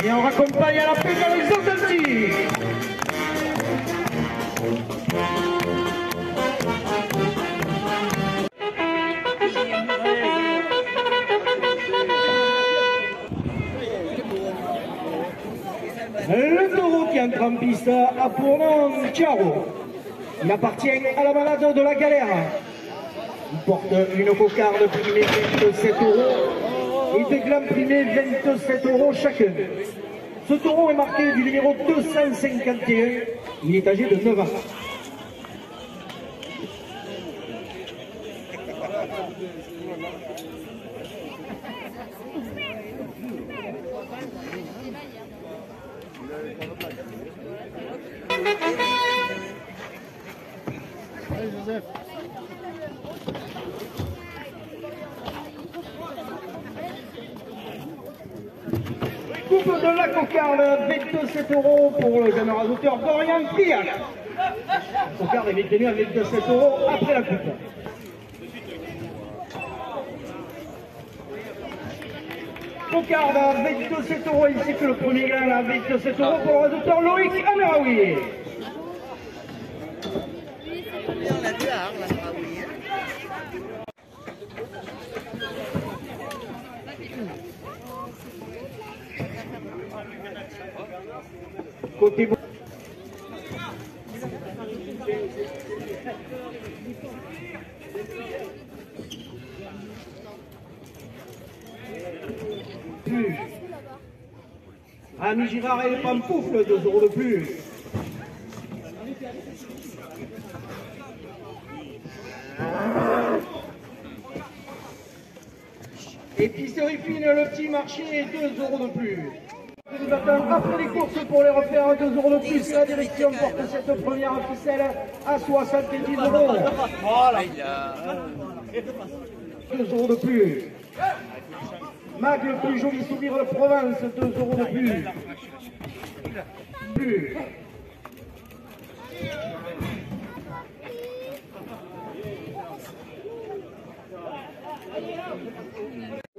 Et on raccompagne à la fin avec Zandanti. Le taureau qui entre en piste a pour nom Chiaro. Il appartient à la balade de la galère. Il porte une cocarde primée 27 € et deux glands primés 27 € chacun. Ce taureau est marqué du numéro 251. Il est âgé de 9 ans. Allez Joseph. Coupe de la cocarde, 27 € pour le jeune rasoteur Dorian Priac. La cocarde est détenue à 27 € après la coupe. Cocarde à 27 € ainsi que le premier gain à 27 € pour le rasoteur Loïc Ameraoui. On l'a vu à Arles, Ameraoui. Côté bon. Plus. Ami Girard et le pantoufle, 2 € de plus. Épicerie fine, le petit marché, 2 € de plus. Nous attendons après les courses pour les refaire 2 € de plus. La direction porte cette première ficelle à 70 €. Voilà. 2 € de plus. Mag, le plus joli sourire de Provence, 2 € de plus. Plus.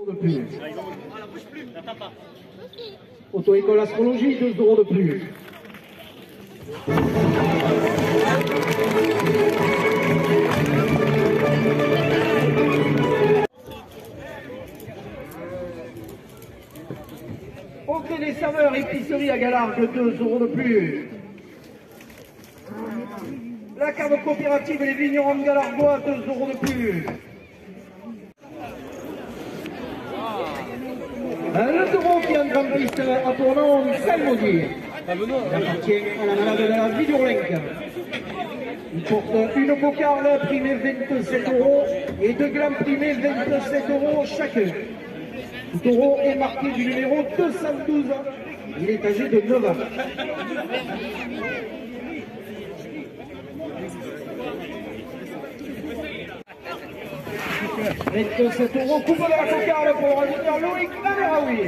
De plus. Auto-école astrologie, 2 € de plus. Entrée des saveurs, épicerie à Galargue, 2 € de plus. La cave coopérative et les vignerons de Galargois, 2 € de plus. Le taureau qui entre en piste a pour nom Salmodier. Il appartient à la malade de la vie d'Urlenc. Il porte une cocarde primée 27 € et deux glands primés 27 € chacun. Le taureau est marqué du numéro 212. Il est âgé de 9 ans. Et 27 € coupe de la cocarde pour le rasoteur Loïc Ameraoui.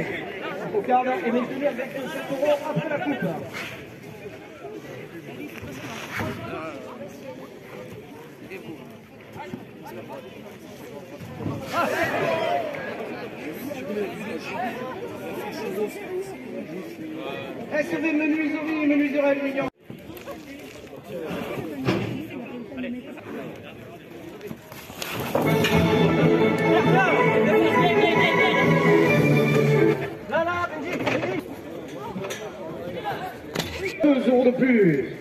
La cocarde est maintenue à 27 € après la coupe. SV menuiserie, menuiserie aluminium. Là, Benji. 2 € de plus.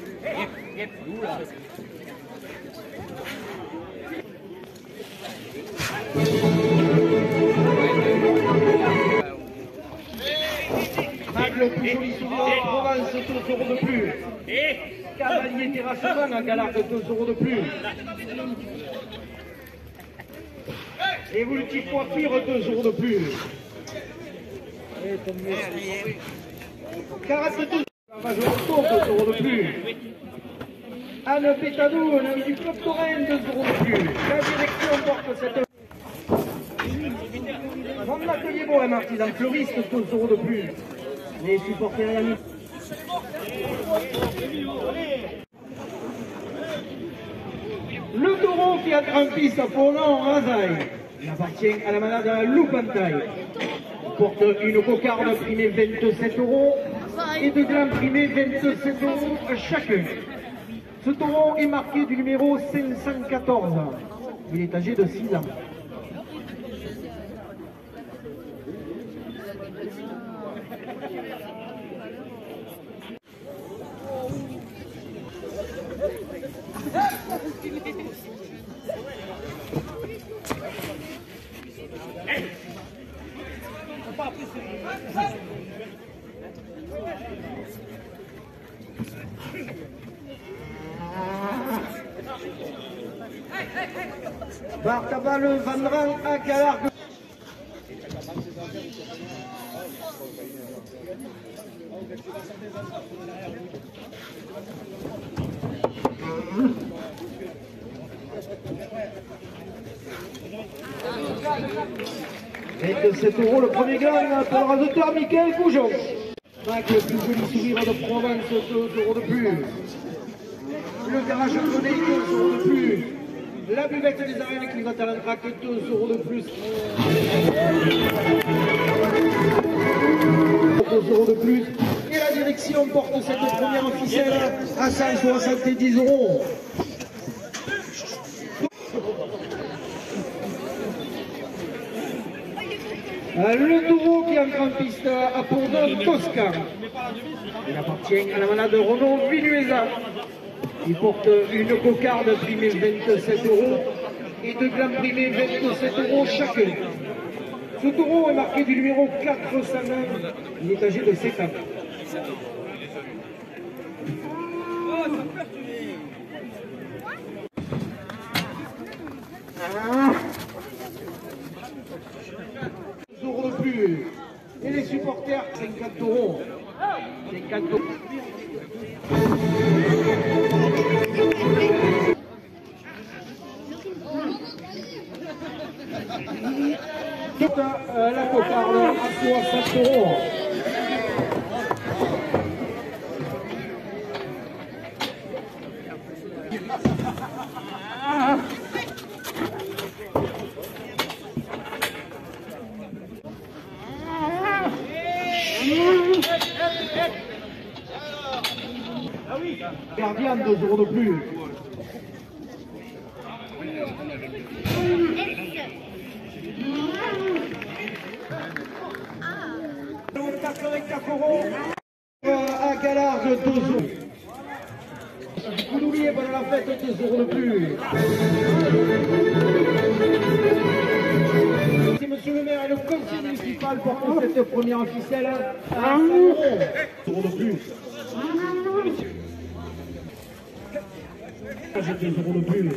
le plus joli sourire de Provence, 2 euros de plus. Cavalier Terrassement, un galar de 2 euros de plus. Évolutif Coiffure, 2 euros de plus. Karaté, la Majorito, 2 euros de plus. Anne Pétadou, un ami du Club Torrent, 2 euros de plus. La direction porte cette... Van l'atelier Bohème, artisan fleuriste, 2 euros de plus. Les supporters et amis. Le taureau qui a grimpé sa faune en rasaille. Il appartient à la malade Loupantaille. Il porte une cocarde primée 27 euros et 2 glands primés 27 euros chacun. Ce taureau est marqué du numéro 514. Il est âgé de 6 ans. Bartabal Vandran à Galargue. Et de 7 euros le premier gain pour le rasoteur Michael Goujon. Avec le plus joli sourire de Provence, 2 euros de plus. Le garage japonais, 2 euros de plus. La buvette des arènes qui va à l'entraque, 2 euros de plus. 2 euros de plus. Et la direction porte cette première ficelle à 170 euros. Le taureau qui est en grande piste à Pordon Tosca. Il appartient à la malade Renaud Vinuesa. Il porte une cocarde primée 27 euros et 2 glands primés 27 euros chacun. Ce taureau est marqué du numéro 409. Il est âgé de 5 ans. Euros de plus. Et les supporters, 50 euros. 50 euros. La cocarde à 60 euros. Gardien, 2 euros de plus. À Galargue, 2 euros. Vous n'oubliez pas de la fête, 2 euros de plus. Si monsieur le maire et le conseiller municipal portent cette première ficelle à 100 euros. 2 euros de plus. 2 euros de plus.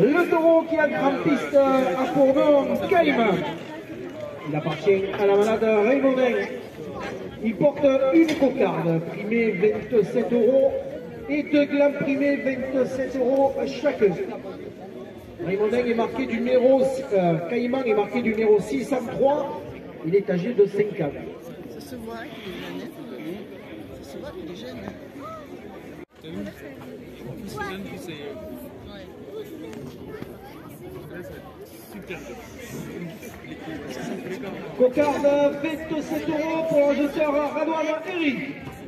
Le taureau qui a grande piste à Pordon, Caïman. Il appartient à la malade Raymondin. Il porte une cocarde primée 27 euros et 2 glands primés 27 euros chacun. Raymondin est marqué du numéro, Caïman est marqué du numéro 603. Il est âgé de 5 ans. Ça se voit qu'il est jeune. Ça se voit qu'il est jeune. T'as vu? C'est jeune, puis c'est... Super. Cocarde 27 euros pour le jeteur Radouane Eric.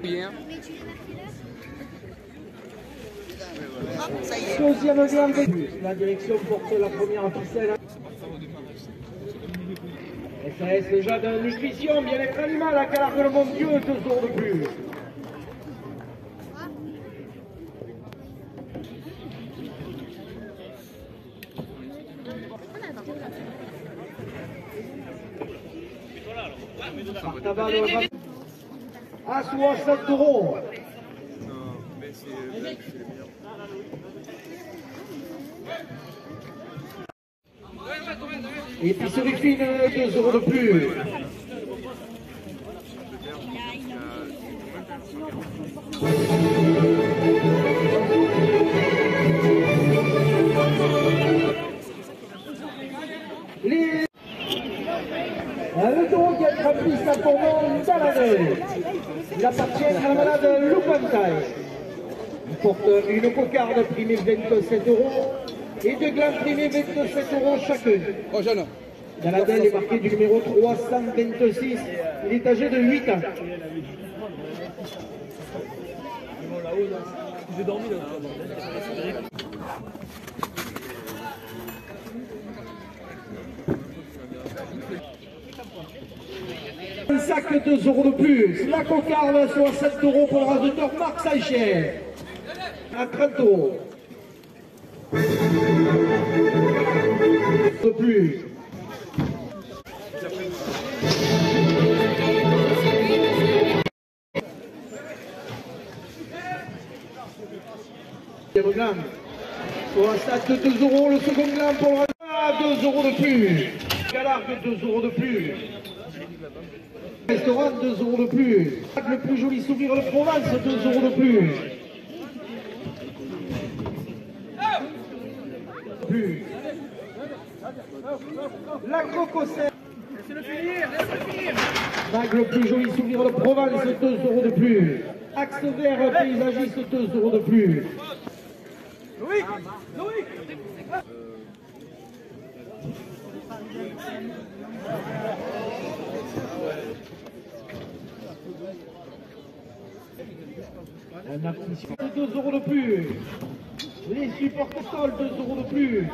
Bien. Hop, ça y est. Deuxième gamme de plus. La direction porte la première ficelle. SAS déjà de nutrition, bien-être animal à Galargue le Mondieu, 2 euros de plus. Taballo à 60 euros. Non, mais c'est le meilleur. Épicerie fine, 2 euros de plus. Le taureau qui a rempli sa tournante Balanel. Il appartient à la malade Loupantai. Il porte une cocarde primée 27 euros et deux glands primés 27 euros chacune. La label est marquée du numéro 326. Il est âgé de 8 ans. J'ai dormi là. Un sac 2 euros de plus. La cocarde 67 euros pour le raseteur Marc Saïcher. À 30 euros. De plus. Le gland. Sur un sac de 2 euros, le second gland pour le 2 euros de plus. Galard de 2 euros de plus. Restaurant 2 euros de plus. Le plus joli sourire de Provence 2 euros de plus. Plus. La Crococette. Laissez-le finir, laissez-le finir. Bague le plus joli sourire de Provence 2 euros de plus. Axe vert paysagiste 2 euros de plus. Loïc, Loïc. Un artiste 2 euros de plus. Les supporters sol 2 euros de plus.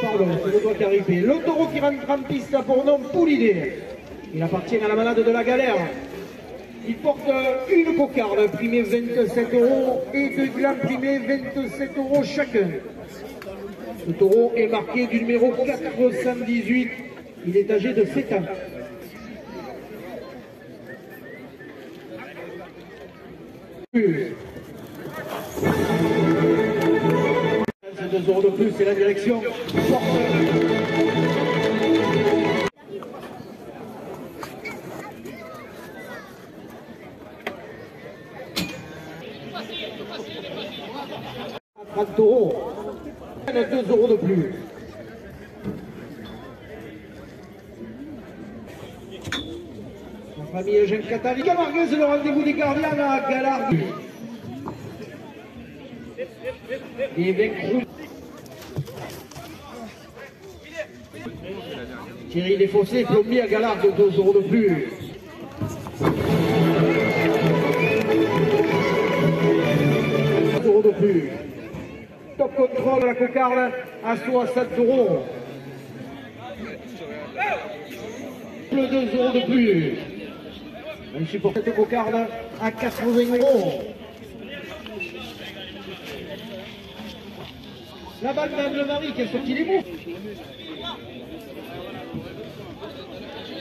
Pardon, c'est le doigt qui arrive. Le taureau qui rentre en piste pour nom Poulidé. Il appartient à la malade de la galère. Il porte une cocarde primée 27 euros et deux glands primés 27 euros chacun. Ce taureau est marqué du numéro 418. Il est âgé de 7 ans. C'est 2 euros de plus, c'est la direction. À 30 euros. 2 euros de plus. Notre ami Eugène Catali. Camarguez, le rendez-vous des gardiens à Galard. Et Bencrou. Thierry Desfossés, plombier à Galard de 2 euros de plus. De plus. Top contrôle la cocarde à 60 euros. Le 2 euros de plus. On supporte cette cocarde à 80 euros. La balle d'Anne Marie qui a sorti les mots.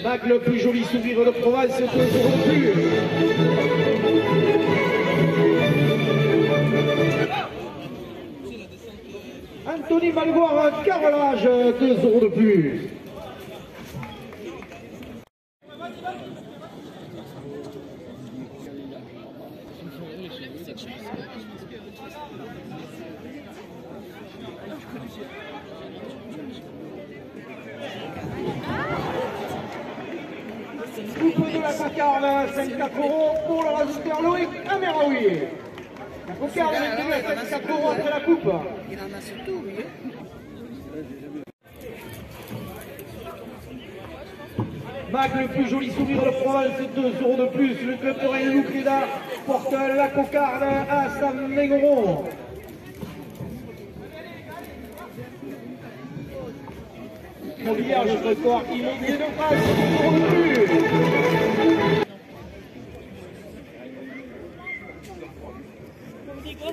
Bague le plus joli sourire de Provence, 2 euros de plus. Anthony Malgoire, carrelage, 2 euros de plus. Coupe de la cocarde, 54 euros pour le raseteur Loïc Ameraoui. La cocarde est vendue à 54 euros après la coupe. Il en a surtout, oui. Bague le plus joli sourire de Provence, 2 euros de plus. Le club de Rennes Loucléda porte la cocarde à 120 euros. Mobiliage, trottoir immobilier de France, 2 euros de plus. 이거